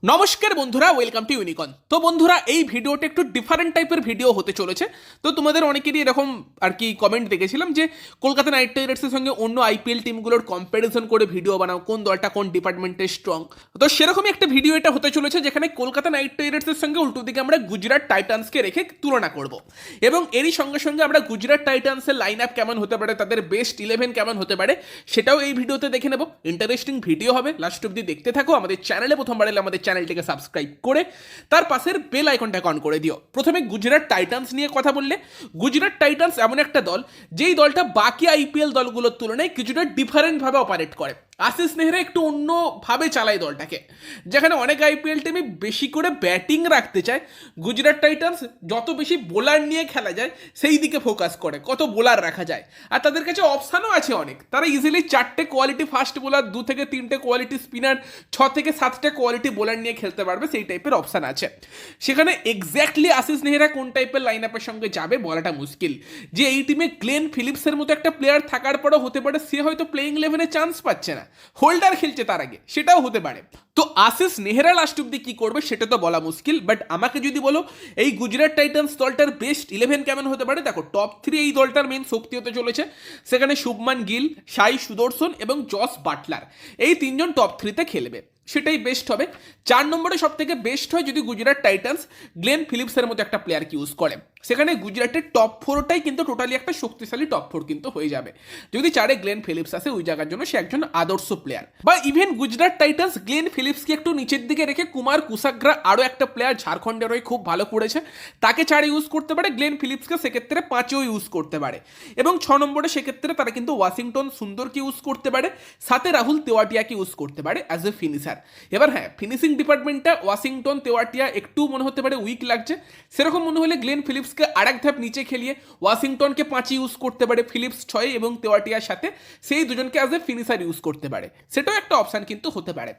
নমস্কার বন্ধুরা, welcome to ইউনিকন। তো বন্ধুরা, এই ভিডিওটা একটু ডিফারেন্ট টাইপের ভিডিও হতে চলেছে। তো তোমাদের অনেকেরই এরকম আর কি কমেন্ট দেখেছিলাম যে কলকাতা নাইট রাইডার্সের সঙ্গে অন্য আইপিএল টিমগুলোর কম্প্যারিজন করে ভিডিও বানাও, কোন দলটা কোন ডিপার্টমেন্টে স্ট্রং। তো সেরকমই একটা ভিডিও এটা হতে চলেছে, যেখানে কলকাতা নাইট রাইডার্সের সঙ্গে উল্টো দিকে আমরা গুজরাট টাইটান্সকে রেখে তুলনা করব, এবং এরই সঙ্গে সঙ্গে আমরা গুজরাট টাইটান্সের লাইন আপ কেমন হতে পারে, তাদের বেস্ট 11 কেমন হতে পারে, সেটাও এই ভিডিওতে দেখে নেব। ইন্টারেস্টিং ভিডিও হবে, লাস্ট অব্দি দেখতে থাকো। আমাদের চ্যানেলে প্রথমবার এলে আমাদের চ্যানেলটিকে সাবস্ক্রাইব করে তার পাশের বেল আইকনটাকে অন করে দিও। প্রথমে গুজরাট টাইটান্স নিয়ে কথা বললে, গুজরাট টাইটান্স এমন একটা দল যেই দলটা বাকি আইপিএল দলগুলোর তুলনায় কিছুটা ডিফারেন্টভাবে অপারেট করে। আশিস নেহরা একটু অন্যভাবে চালায় দলটাকে, যেখানে অনেক আইপিএল টিমে বেশি করে ব্যাটিং রাখতে চায়, গুজরাট টাইটান্স যত বেশি বোলার নিয়ে খেলা যায় সেই দিকে ফোকাস করে, কত বোলার রাখা যায়। আর তাদের কাছে অপশানও আছে অনেক, তারা ইজিলি 4টে কোয়ালিটি ফাস্ট বোলার, 2 থেকে 3টে কোয়ালিটি স্পিনার, 6 থেকে 7টে কোয়ালিটি বোলার নিয়ে খেলতে পারবে, সেই টাইপের অপশান আছে। সেখানে এক্স্যাক্টলি আশিস নেহরা কোন টাইপের লাইন আপের সঙ্গে যাবে বলাটা মুশকিল। যে এই টিমে গ্লেন ফিলিপসের মতো একটা প্লেয়ার থাকার পরেও হতে পারে সে হয়তো প্লেইং ইলেভেনে চান্স পাচ্ছে না, হোল্ডার খেলছে তার আগে, সেটাও হতে পারে। তো আশিস নেহরা লাস্ট অব্দি কি করবে সেটা তো বলা মুশকিল, বাট আমাকে যদি বলো এই গুজরাট টাইটান্স দলটার বেস্ট 11 কেমন হতে পারে, দেখো টপ 3 এই দলটার মেন শক্তি হতে চলেছে। সেখানে শুভমান গিল, সাই সুদর্শন এবং জস বাটলার, এই তিনজন টপ 3তে খেলবে, সেটাই বেস্ট হবে। 4 নম্বরে সব থেকে বেস্ট হয় যদি গুজরাট টাইটান্স গ্লেন ফিলিপসের মতো একটা প্লেয়ারকে ইউজ করে। সেখানে গুজরাটের টপ 4টাই কিন্তু টোটালি একটা শক্তিশালী টপ 4 কিন্তু হয়ে যাবে। যদি 4-এ গ্লেন ফিলিপস আসে, ওই জায়গার জন্য সে একজন আদর্শ প্লেয়ার। বা ইভেন গুজরাট টাইটান্স গ্লেন ফিলিপসকে একটু নিচের দিকে রেখে কুমার কুসাগ্রা, আরও একটা প্লেয়ার ঝাড়খণ্ডের হয়ে খুব ভালো করেছে, তাকে 4-এ ইউজ করতে পারে। গ্লেন ফিলিপসকে সেক্ষেত্রে 5-এও ইউজ করতে পারে। এবং 6 নম্বরে সেক্ষেত্রে তারা কিন্তু ওয়াশিংটন সুন্দরকে ইউজ করতে পারে, সাথে রাহুল তেওয়াটিয়াকে ইউজ করতে পারে অ্যাজ এ ফিনিশার। এবার হ্যাঁ, ফিনিশিং ডিপার্টমেন্টটা ওয়াশিংটন তেওয়াটিয়া একটু মনে হতে পারে উইক লাগছে, সেরকম মনে হলে গ্লেন ফিলিপসকে আরেক ধাপ নিচে খেলিয়ে ওয়াশিংটনকে 5-এ ইউজ করতে পারে, ফিলিপস 6-এ এবং তেওয়াটিয়ার সাথে সেই দুজনকে অ্যাজ এ ফিনিশার ইউজ করতে পারে, সেটাও একটা অপশান কিন্তু হতে পারে।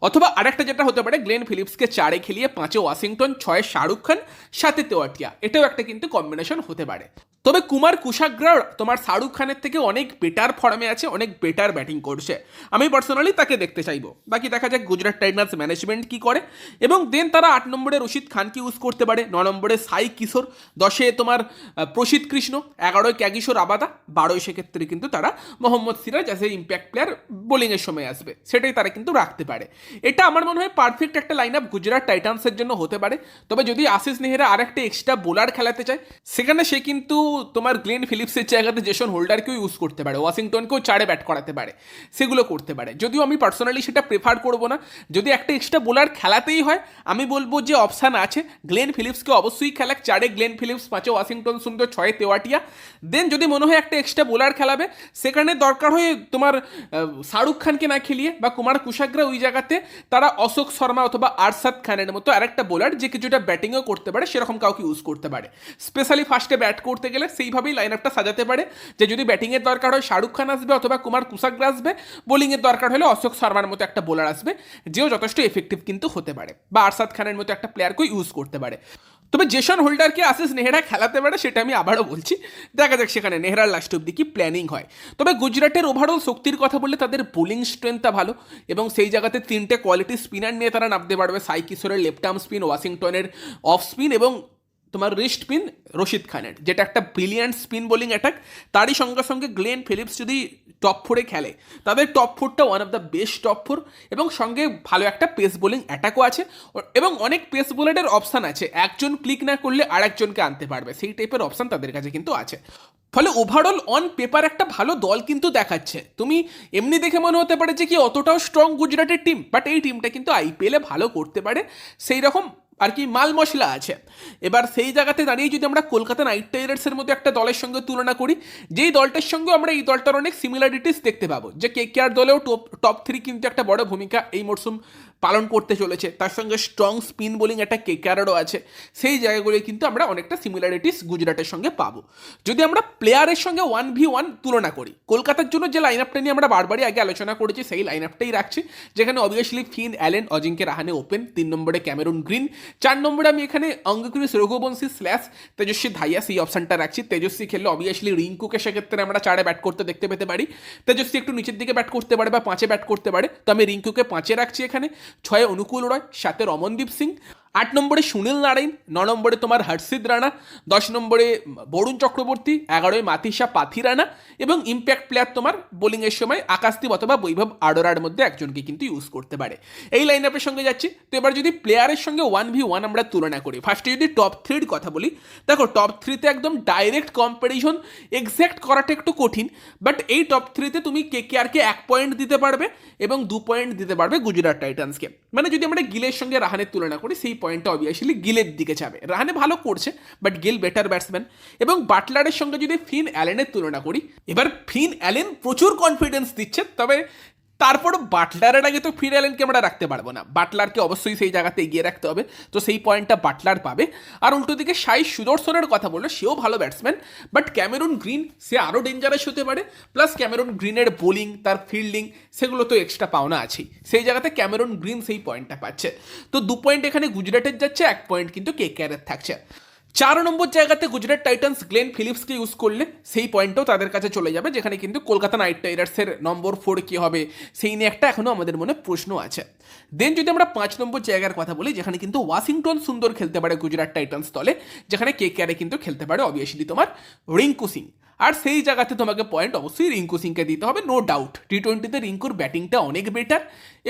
অথবা আরেকটা যেটা হতে পারে, গ্লেন ফিলিপসকে 4-এ খেলিয়ে 5-এ ওয়াশিংটন, 6-এ শাহরুখ খান, সাথে তেওয়াটিয়া, এটাও একটা কিন্তু কম্বিনেশন হতে পারে। তবে কুমার কুসাগ্রা তোমার শাহরুখ খানের থেকে অনেক বেটার ফর্মে আছে, অনেক বেটার ব্যাটিং করছে, আমি পার্সোনালি তাকে দেখতে চাইবো। বাকি দেখা যাক গুজরাট টাইটান্স ম্যানেজমেন্ট কি করে। এবং দেন তারা 8 নম্বরে রশিদ খানকে ইউজ করতে পারে, 9 নম্বরে সাই কিশোর, 10-এ তোমার প্রসিদ্ধ কৃষ্ণ, 11-এ ক্যাগিশোর আবাদা, 12-এ সেক্ষেত্রে কিন্তু তারা Mohammad Siraj as a impact player বোলিংয়ের সময় আসবে, সেটাই তারা কিন্তু রাখতে পারে। এটা আমার মনে হয় পারফেক্ট একটা লাইন আপ গুজরাট টাইটান্সের জন্য হতে পারে। তবে যদি আশিস নেহরা আরেকটা এক্সট্রা বোলার খেলাতে চায়, সেখানে সে কিন্তু তোমার গ্লেন ফিলিপসের জায়গাতে জেসন হোল্ডারকেও ইউজ করতে পারে, ওয়াশিংটনকেও 4-এ ব্যাট করাতে পারে, সেগুলো করতে পারে। যদিও আমি পার্সোনালি সেটা প্রেফার করবো না। যদি একটা এক্সট্রা বোলার খেলাতেই হয়, আমি বলবো যে অপশান আছে, গ্লেন ফিলিপসকে অবশ্যই খেলাক, 4-এ গ্লেন ফিলিপস, 5-এ ওয়াশিংটন সুন্দর, 6-এ তেওয়াটিয়া। দেন যদি মনে হয় একটা এক্সট্রা বোলার খেলাবে, সেখানে দরকার হয় তোমার শাহরুখ খানকে না খেলিয়ে বা কুমার কুসাগ্রা, ওই জায়গাতে তারা অশোক শর্মা অথবা আরশাদ খানের মতো আরেকটা বোলার যে কিছুটা ব্যাটিংও করতে পারে, সেরকম কাউকে ইউজ করতে পারে। স্পেশালি ফার্স্টে ব্যাট করতে গেলে সেইভাবেই লাইন আপটা সাজাতে পারে, যে যদি ব্যাটিংয়ের দরকার হয় শাহরুখ খান আসবে অথবা কুমার কুসাগ্রা আসবে, বোলিংয়ের দরকার হলে অশোক শর্মার মতো একটা বোলার আসবে, যেও যথেষ্ট এফেক্টিভ কিন্তু হতে পারে, বা আরশাদ খানের মতো একটা প্লেয়ারকেও ইউজ করতে পারে। তবে জেসন হোল্ডারকে আশিস নেহরা খেলাতে পারে, সেটা আমি আবারও বলছি। দেখা যাক সেখানে নেহরার লাস্ট অব্দি কি প্ল্যানিং হয়। তবে গুজরাটের ওভারঅল শক্তির কথা বললে তাদের বোলিং স্ট্রেংথটা ভালো, এবং সেই জায়গাতে 3টে কোয়ালিটি স্পিনার নিয়ে তারা নামতে পারবে। সাই কিশোরের লেফট আর্ম স্পিন, ওয়াশিংটনের অফ স্পিন, এবং তোমার রিস্ট স্পিন রশিদ খানের, যেটা একটা ব্রিলিয়ান্ট স্পিন বোলিং অ্যাটাক। তারই সঙ্গে সঙ্গে গ্লেন ফিলিপস যদি টপ 4-এ খেলে, তাদের টপ 4টা one of the best top 4, এবং সঙ্গে ভালো একটা পেস বোলিং অ্যাটাকও আছে, এবং অনেক পেস বোলারের অপশান আছে, একজন ক্লিক না করলে আরেকজনকে আনতে পারবে, সেই টাইপের অপশান তাদের কাছে কিন্তু আছে। ফলে ওভারঅল অন পেপার একটা ভালো দল কিন্তু দেখাচ্ছে। তুমি এমনি দেখে মনে হতে পারে যে কি অতটাও স্ট্রং গুজরাটের টিম, বাট এই টিমটা কিন্তু আইপিএলে ভালো করতে পারে, সেই রকম আর কি মাল মশলা আছে। এবার সেই জায়গাতে দাঁড়িয়ে যদি আমরা কলকাতা নাইট রাইডার্সের মধ্যে একটা দলের সঙ্গে তুলনা করি, যেই দলটার সঙ্গে আমরা এই দলটার অনেক সিমিলারিটিস দেখতে পাবো, যে কেকেআর দলেও টপ 3 কিন্তু একটা বড় ভূমিকা এই মরশুম পালন করতে চলেছে, তার সঙ্গে স্ট্রং স্পিন বোলিং একটা কেকেআরেরও আছে, সেই জায়গাগুলি কিন্তু আমরা অনেকটা সিমিলারিটিস গুজরাটের সঙ্গে পাবো। যদি আমরা প্লেয়ারের সঙ্গে 1v1 তুলনা করি, কলকাতার জন্য যে লাইন আপটা নিয়ে আমরা বারবারই আগে আলোচনা করেছি, সেই লাইন আপটাই রাখছি, যেখানে obviously Finn Allen, Ajinkya Rahane open, 3 নম্বরে ক্যামেরুন গ্রিন, 4 নম্বরে আমি এখানে অঙ্গক্রিস রঘুবংশী স্ল্যাশ তেজস্বী ধাইয়া, সেই অপশানটা রাখছি। তেজস্বী খেললে অবভিয়াসলি রিঙ্কুকে সেক্ষেত্রে আমরা 4-এ ব্যাট করতে দেখতে পেতে পারি। তেজস্বী একটু নিচের দিকে ব্যাট করতে পারে বা 5-এ ব্যাট করতে পারে, তো আমি রিঙ্কুকে 5-এ রাখছি এখানে। ছয়ে অনুকূল রয়, 7 রমনদীপ সিং, 8 নম্বরে সুনীল নারায়ণ, 9 নম্বরে তোমার হর্ষিত রানা, 10 নম্বরে বরুণ চক্রবর্তী, 11 মাতিসা পাথিরানা এবং ইম্প্যাক্ট প্লেয়ার তোমার বোলিংয়ের সময় আকাশদীপ অথবা বৈভব আরোরার মধ্যে একজনকে কিন্তু ইউজ করতে পারে। এই লাইন আপের সঙ্গে যাচ্ছি। তো এবার যদি প্লেয়ারের সঙ্গে 1v1 আমরা তুলনা করি, ফার্স্টে যদি টপ 3-র কথা বলি, দেখো টপ 3-তে একদম ডাইরেক্ট কম্পারিজন এক্স্যাক্ট করাটা একটু কঠিন, বাট এই টপ 3-তে তুমি কেকেআরকে 1 পয়েন্ট দিতে পারবে এবং 2 পয়েন্ট দিতে পারবে গুজরাট টাইটান্সকে। মানে যদি আমরা গিলের সঙ্গে রাহানের তুলনা করি, সেই পয়েন্টটা অবভিয়াসলি গিলের দিকে যাবে। রাহানে ভালো করছে, বাট গিল বেটার ব্যাটসম্যান। এবং বাটলারের সঙ্গে যদি ফিন অ্যালেনের তুলনা করি, এবার ফিন অ্যালেন প্রচুর কনফিডেন্স দিচ্ছে, তবে তারপরও বাটলারের আগে তো ফিন অ্যালেনকে আমরা রাখতে পারবো না, বাটলারকে অবশ্যই সেই জায়গাতে এগিয়ে রাখতে হবে, তো সেই পয়েন্টটা বাটলার পাবে। আর উল্টো দিকে সাই সুদর্শনের কথা বললো, সেও ভালো ব্যাটসম্যান, বাট ক্যামেরুন গ্রিন সে আরও ডেঞ্জারাস হতে পারে, প্লাস ক্যামেরুন গ্রিনের বোলিং, তার ফিল্ডিং, সেগুলো তো এক্সট্রা পাওনা আছেই, সেই জায়গাতে ক্যামেরুন গ্রিন সেই পয়েন্টটা পাচ্ছে। তো 2 পয়েন্ট এখানে গুজরাটের যাচ্ছে, 1 পয়েন্ট কিন্তু কেকেআরের থাকছে। 4 নম্বর জায়গাতে গুজরাট টাইটান্স গ্লেন ফিলিপসকে ইউজ করলে সেই পয়েন্টটাও তাদের কাছে চলে যাবে, যেখানে কিন্তু কলকাতা নাইট রাইডার্সের নম্বর 4 কী হবে সেই নিয়ে একটা এখনও আমাদের মনে প্রশ্ন আছে। দেন যদি আমরা 5 নম্বর জায়গার কথা বলি, যেখানে কিন্তু ওয়াশিংটন সুন্দর খেলতে পারে গুজরাট টাইটান্স দলে, যেখানে কেকেআরে কিন্তু খেলতে পারে অবভিয়াসলি তোমার রিঙ্কু সিং। আর সেই জায়গাতে তোমাকে পয়েন্ট অবশ্যই রিঙ্কু সিংকে দিতে হবে, নো ডাউট। টি20তে রিঙ্কুর ব্যাটিংটা অনেক বেটার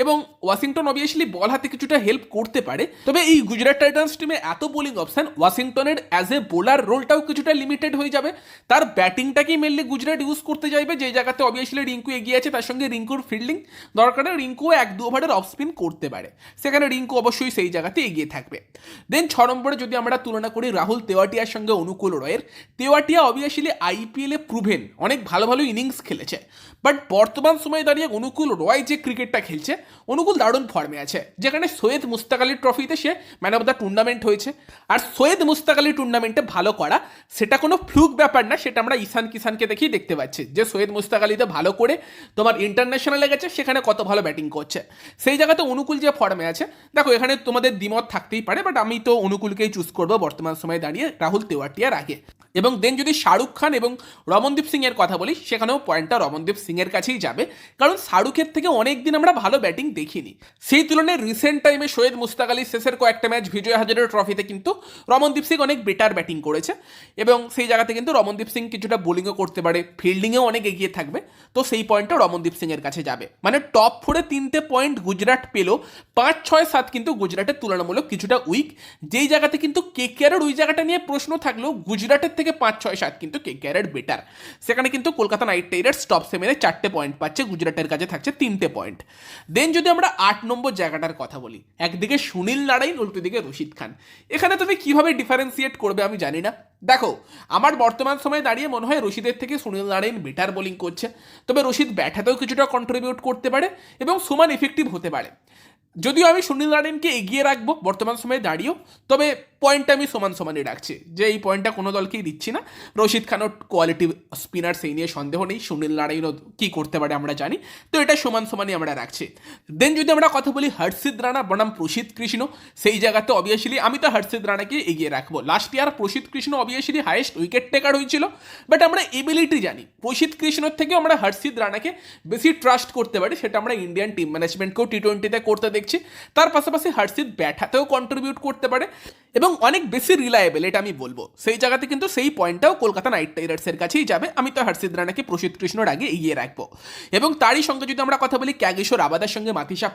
এবং ওয়াশিংটন অবভিয়াসলি বল হাতে কিছুটা হেল্প করতে পারে, তবে এই গুজরাট টাইটান্স টিমে এত বোলিং অপশন, ওয়াশিংটনের অ্যাজ এ বোলার রোলটাও কিছুটা লিমিটেড হয়ে যাবে। তার ব্যাটিংটাকেই মেনলি গুজরাট ইউজ করতে চাইবে, যে জায়গাতে অবভিয়াসলি রিঙ্কু এগিয়ে আছে, তার সঙ্গে রিঙ্কুর ফিল্ডিং দরকারে রিঙ্কুও 1-2 ওভারের অফ স্পিন করতে পারে, সেখানে রিঙ্কু অবশ্যই সেই জায়গাতে এগিয়ে থাকবে। দেন 6 নম্বরে যদি আমরা তুলনা করি রাহুল তেওয়াটিয়ার সঙ্গে অনুকূল রয়ের, তেওয়াটিয়া অবভিয়াসলি আইপিএলে প্রুভেন অনেক ভালো ভালো ইনিংস খেলেছে, বাট বর্তমান সময়ে দাঁড়িয়ে অনুকূল রয় যে ক্রিকেটটা খেলছে, অনুকূল দারুণ ফর্মে আছে, যেখানে সৈয়দ মুস্তাক আলীর ট্রফিতে সে ম্যান অফ দ্য টুর্নামেন্ট হয়েছে। আর সৈয়দ মুস্তাক আলী টুর্নামেন্টে ভালো করা সেটা কোনো ফ্লুক ব্যাপার না, সেটা আমরা ঈশান কিষানকে দেখেই দেখতে পাচ্ছি, যে সৈয়দ মুস্তাক আলীতে ভালো করে তোমার ইন্টারন্যাশনালে গেছে, সেখানে কত ভালো ব্যাটিং করছে। সেই জায়গাতে অনুকূল যে ফর্মে আছে, দেখো এখানে তোমাদের দ্বিমত থাকতেই পারে, বাট আমি তো অনুকূলকেই চুজ করবো বর্তমান সময়ে দাঁড়িয়ে রাহুল তেওয়াটিয়ার আগে। এবং দেন যদি শাহরুখ খান এবং রমনদীপ সিং এর কথা বলি, সেখানেও পয়েন্টটা রমনদীপ সিং এর কাছেই যাবে, কারণ শাহরুখের থেকে অনেকদিন আমরা ভালো ব্যাটিং দেখিনি। সেই তুলনায় রিসেন্ট টাইমে সৈয়দ মুস্তাক আলীর শেষের কয়েকটা ম্যাচ বিজয় হাজারের ট্রফিতে কিন্তু রমনদীপ সিং অনেক বেটার ব্যাটিং করেছে, এবং সেই জায়গাতে কিন্তু রমনদীপ সিং কিছুটা বোলিংও করতে পারে, ফিল্ডিংয়েও অনেক এগিয়ে থাকবে, তো সেই পয়েন্টটা রমনদীপ সিং এর কাছে যাবে। মানে টপ 4-এ 3টে পয়েন্ট গুজরাট পেল, 5, 6, 7 কিন্তু গুজরাটের তুলনামূলক কিছুটা উইক, যেই জায়গাতে কিন্তু কেকেআরের ওই জায়গাটা নিয়ে প্রশ্ন থাকলেও গুজরাটের থেকে 5, 6, 7 কিন্তু কেকেআরের বেটার। সেখানে কিন্তু কলকাতা নাইট রাইডার্স টপ 7-এ 4টে পয়েন্ট পাচ্ছে, গুজরাটের কাছে থাকছে 3টে পয়েন্ট। দেন যদি আমরা 8 নম্বর জায়গাটার কথা বলি, একদিকে সুনীল নারায়ণ, উল্টো দিকে রশিদ খান, এখানে তুমি কিভাবে ডিফারেন্সিয়েট করবে আমি জানি না। দেখো আমার বর্তমান সময়ে দাঁড়িয়ে মনে হয় রশিদের থেকে সুনীল নারায়ণ বেটার বোলিং করছে, তবে রশিদ ব্যাট হাতেও কিছুটা কন্ট্রিবিউট করতে পারে এবং সমান এফেক্টিভ হতে পারে। যদিও আমি সুনীল নারায়ণকে এগিয়ে রাখবো বর্তমান সময়ে দাঁড়িয়েও, তবে পয়েন্টটা আমি সমান সমানই রাখছি, যে এই পয়েন্টটা কোনো দলকেই দিচ্ছি না। রশিদ খানও কোয়ালিটি স্পিনার, সেই নিয়ে সন্দেহ নেই, সুনীল নারায়ণও কী করতে পারে আমরা জানি, তো এটা সমান সমানই আমরা রাখছি। দেন যদি আমরা কথা বলি হর্ষিত রানা বনাম প্রসিদ্ধ কৃষ্ণ, সেই জায়গাতে অবভিয়াসলি আমি তো হর্ষিত রানাকে এগিয়ে রাখবো। লাস্ট ইয়ার প্রসিদ্ধ Krishna obviously highest wicket taker হয়েছিল, বাট আমরা এবিলিটি জানি প্রসিদ্ধ কৃষ্ণর থেকেও আমরা হর্ষিত রানাকে বেশি ট্রাস্ট করতে পারি, সেটা আমরা ইন্ডিয়ান টিম ম্যানেজমেন্টকেও টি20তে করতে দেখছি। তার পাশাপাশি হর্ষিত ব্যাট হাতেও কন্ট্রিবিউট করতে পারে এবং অনেক বেশি রিলায়েবল, এটা আমি বলবো। সেই জায়গাতে কিন্তু সেই পয়েন্টটাও কলকাতা নাইট রাইডার্সের কাছেই যাবে। আমি তো হর্ষিত রানাকে প্রসিদ্ধ কৃষ্ণর আগে এগিয়ে রাখবো। এবং তারই সঙ্গে যদি আমরা কথা বলি ক্যাগিশোর আবাদার সঙ্গে মাতিসা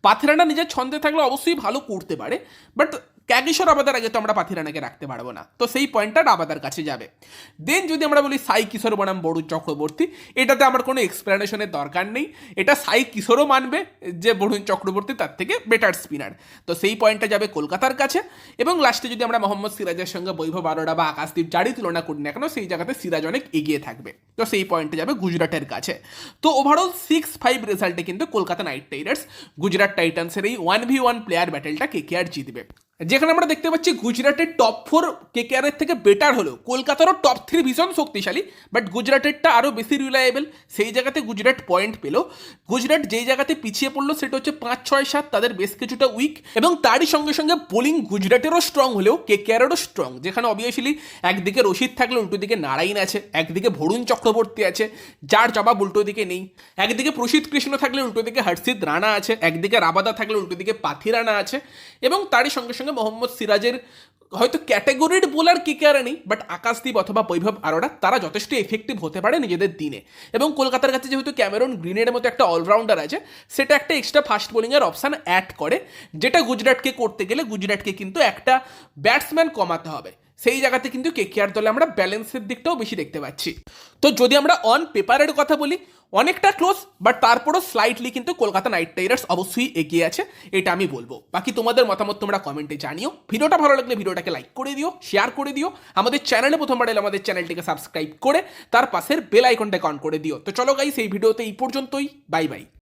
পাথিরানা নিজের ছন্দে থাকলে অবশ্যই ভালো করতে পারে, বাট ক্যাগিশোর আবাদার আগে তো আমরা পাথিরানাকে রাখতে পারবো না, তো সেই পয়েন্টটা আবাদার কাছে যাবে। দেন যদি আমরা বলি সাই কিশোর বনাম বরুণ চক্রবর্তী, এটাতে আমার কোনো এক্সপ্লেনেশনের দরকার নেই, এটা সাই কিশোরও মানবে যে বরুণ চক্রবর্তী তার থেকে বেটার স্পিনার, তো সেই পয়েন্টটা যাবে কলকাতার কাছে। এবং লাস্টে যদি আমরা মোহাম্মদ সিরাজের সঙ্গে বৈভব আরোরা বা আকাশদীপ যারই তুলনা করি না কেন, সেই জায়গাতে সিরাজ অনেক এগিয়ে থাকবে, তো সেই পয়েন্টটা যাবে গুজরাটের কাছে। তো ওভারঅল 6-5 রেজাল্টে কিন্তু কলকাতা নাইট রাইডার্স গুজরাট টাইটান্সের এই 1v1 প্লেয়ার ব্যাটেলটা কেকেআর জিতবে। যেখানে আমরা দেখতে পাচ্ছি গুজরাটের টপ 4 কেকেআরের থেকে বেটার হলো, কলকাতারও টপ 3 ভীষণ শক্তিশালী, বাট গুজরাটেরটা আরও বেশি রিলায়েবল, সেই জায়গাতে গুজরাট পয়েন্ট পেল। গুজরাট যেই জায়গাতে পিছিয়ে পড়লো সেটা হচ্ছে 5-6-7, তাদের বেশ কিছুটা উইক, এবং তারই সঙ্গে সঙ্গে বোলিং গুজরাটেরও স্ট্রং হলেও কেকেআরেরও স্ট্রং, যেখানে অবভিয়াসলি একদিকে রশিদ থাকলে উল্টো দিকে নারাইন আছে, একদিকে ভরুণ চক্রবর্তী আছে যার জবাব উল্টো দিকে নেই, একদিকে প্রসিদ্ধ কৃষ্ণ থাকলে উল্টো দিকে হর্ষিত রানা আছে, একদিকে রাবাদা থাকলে উল্টো দিকে পাথি রানা আছে, এবং তারই সঙ্গে সঙ্গে মোহাম্মদ সিরাজের হয়তো ক্যাটাগরির বোলার কেকেআরে নেই, বাট আকাশদীপ অথবা বৈভব আরোরা তারা যথেষ্ট এফেক্টিভ হতে পারে নিজেদের দিনে। এবং কলকাতার কাছে যেহেতু ক্যামেরন গ্রিনের মতো একটা অলরাউন্ডার আছে, সেটা একটা এক্সট্রা ফাস্ট বোলিংয়ের অপশান অ্যাড করে, যেটা গুজরাটকে করতে গেলে গুজরাটকে কিন্তু একটা ব্যাটসম্যান কমাতে হবে। সেই জায়গাতে কিন্তু কেকেআর দলে আমরা ব্যালেন্সের দিকটাও বেশি দেখতে পাচ্ছি। তো যদি আমরা অন পেপারের কথা বলি, অনেকটা ক্লোজ, বাট তারপরও স্লাইটলি কিন্তু কলকাতা নাইট রাইডার্স অবশ্যই এগিয়ে আছে, এটা আমি বলবো। বাকি তোমাদের মতামত তোমরা কমেন্টে জানিও। ভিডিওটা ভালো লাগলে ভিডিওটাকে লাইক করে দিও, শেয়ার করে দিও, আমাদের চ্যানেলে প্রথমবার এলে আমাদের চ্যানেলটিকে সাবস্ক্রাইব করে তার পাশের বেল আইকনটাকে অন করে দিও। তো চলো গাইস, এই ভিডিওতে এই পর্যন্তই, বাই বাই।